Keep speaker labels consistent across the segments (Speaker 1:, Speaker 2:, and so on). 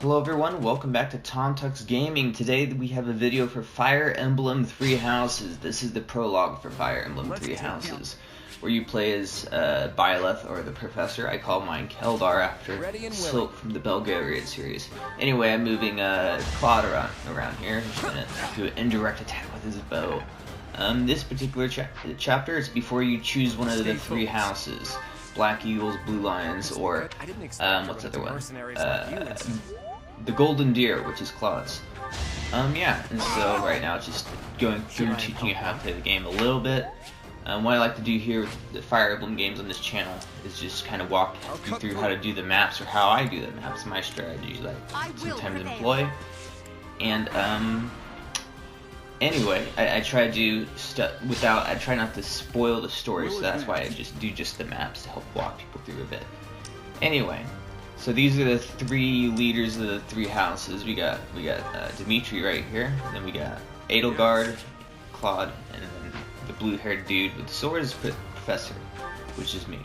Speaker 1: Hello everyone, welcome back to Tom Tux Gaming. Today we have a video for Fire Emblem Three Houses. This is the prologue for Fire Emblem Three Houses, where you play as Byleth, or the Professor. I call mine Keldar after Silk from the Belgariad series. Anyway, I'm moving Claude around here. He's going to do an indirect attack with his bow. This particular chapter is before you choose one of the three houses. Black Eagles, Blue Lions, or what's the other one? The Golden Deer, which is Claude's. Yeah, and so right now it's just going through teaching you how to play the game a little bit. What I like to do here with the Fire Emblem games on this channel is just kind of walk you through how to do the maps, or how I do the maps, my strategies I sometimes employ. And anyway, I try to do stuff I try not to spoil the story, so that's why I just do the maps to help walk people through a bit. Anyway, so these are the three leaders of the three houses. We got Dimitri right here, and then we got Edelgard, Claude, and then the blue-haired dude with the swords, Professor, which is me.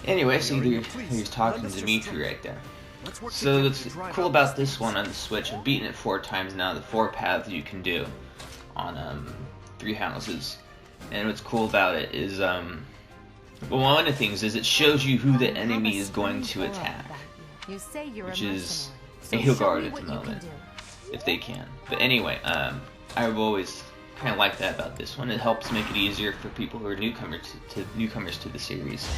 Speaker 1: Anyway, so he's talking to Dimitri right there. So what's cool about this one on the Switch, I've beaten it 4 times now, the 4 paths you can do on Three Houses. And what's cool about it is, well, one of the things is it shows you who the enemy is going to attack, which is Edelgard at the moment, if they can. But anyway, I've always kind of liked that about this one. It helps make it easier for people who are newcomers to the series.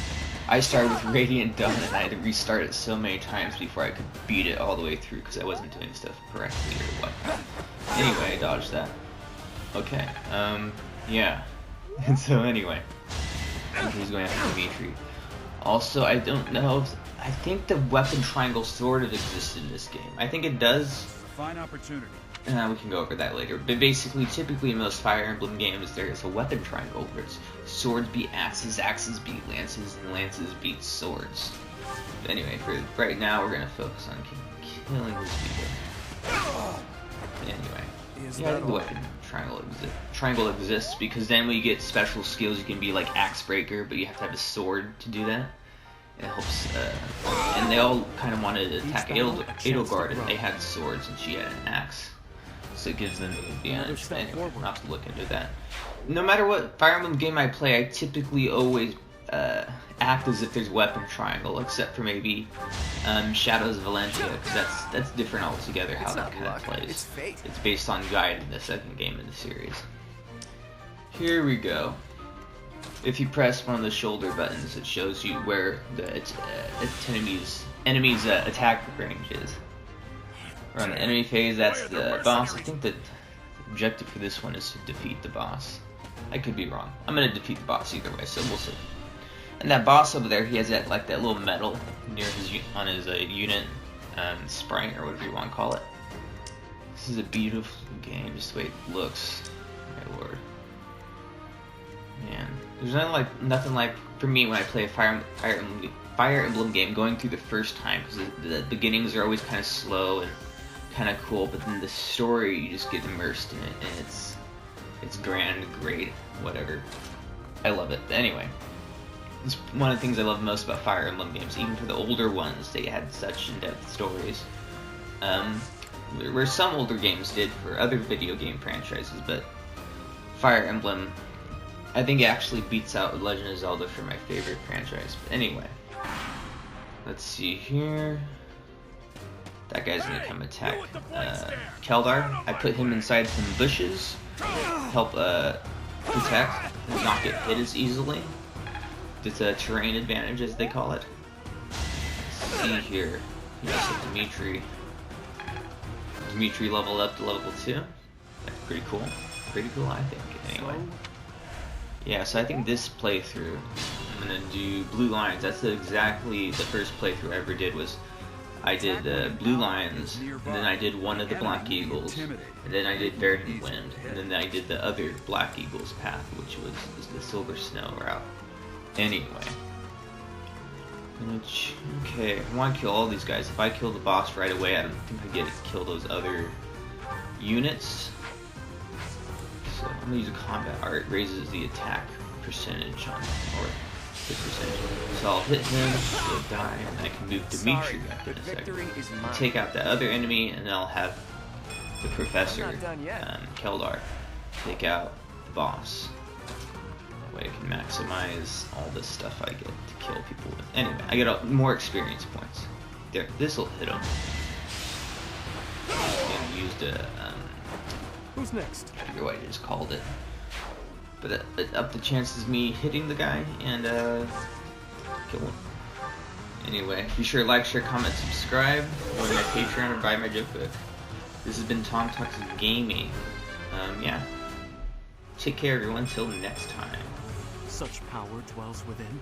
Speaker 1: I started with Radiant Dawn, and I had to restart it so many times before I could beat it all the way through because I wasn't doing stuff correctly or what. Anyway, I dodged that. Okay, yeah. And so anyway, he's going after Dimitri. Also, I don't know I think the weapon triangle sort of exists in this game. I think it does.
Speaker 2: Fine opportunity.
Speaker 1: We can go over that later. But basically, typically in most Fire Emblem games, there is a weapon triangle where it's swords beat axes, axes beat lances, and lances beat swords. But anyway, for right now, we're gonna focus on killing these people. Anyway, yeah, I think the weapon triangle exists because then when you get special skills, you can be like Axe Breaker, but you have to have a sword to do that. It helps, and they all kind of wanted to attack Edelgard, and they had swords, and she had an axe. So it gives them the advantage. But anyway, we'll have to look into that. No matter what Fire Emblem game I play, I typically always act as if there's a weapon triangle, except for maybe Shadows of Valentia, because that's different altogether how that kind of plays. It's based on Guide, the second game in the series. Here we go. If you press one of the shoulder buttons, it shows you where the enemy's attack range is. Or on the enemy phase, that's the boss. I think the objective for this one is to defeat the boss. I could be wrong. I'm gonna defeat the boss either way, so we'll see. And that boss over there, he has that little medal near his unit sprite, or whatever you want to call it. This is a beautiful game, just the way it looks. My lord. Man, there's nothing like for me when I play a Fire Emblem game going through the first time, because the beginnings are always kind of slow and kind of cool, but then the story, you just get immersed in it, and it's grand, great, whatever. I love it. But anyway, it's one of the things I love most about Fire Emblem games. Even for the older ones, they had such in-depth stories. Where some older games did for other video game franchises, but Fire Emblem, I think it actually beats out Legend of Zelda for my favorite franchise. But anyway, let's see here. That guy's gonna come attack Keldar. I put him inside some bushes, help protect and not get hit as easily. It's a terrain advantage, as they call it. Let's see here. Dimitri leveled up to level 2. That's pretty cool. Pretty cool, I think. Anyway. Yeah, so I think this playthrough, I'm gonna do Blue Lions. That's exactly the first playthrough I ever did. Was I did Blue Lions, and then I did one of the Black Eagles, and then I did Verdant Wind, and then I did the other Black Eagles path, which was the Silver Snow route. Anyway, okay, I want to kill all these guys. If I kill the boss right away, I don't think I get to kill those other units. So I'm gonna use a combat art. Raises the attack percentage on, or So I'll hit him, he'll die, and I can move Dimitri after the second. Take out the other enemy, and then I'll have the Professor, Keldar, take out the boss. That way I can maximize all this stuff I get to kill people with. Anyway, I get more experience points. There, this'll hit him. And used a,
Speaker 2: who's next?
Speaker 1: I forget what I just called it. But it upped the chances of me hitting the guy and kill him. Anyway, be sure to like, share, comment, subscribe, join my Patreon, or buy my joke book. This has been Tom Talks Gaming. Yeah. Take care, everyone. Till next time.
Speaker 2: Such power dwells within.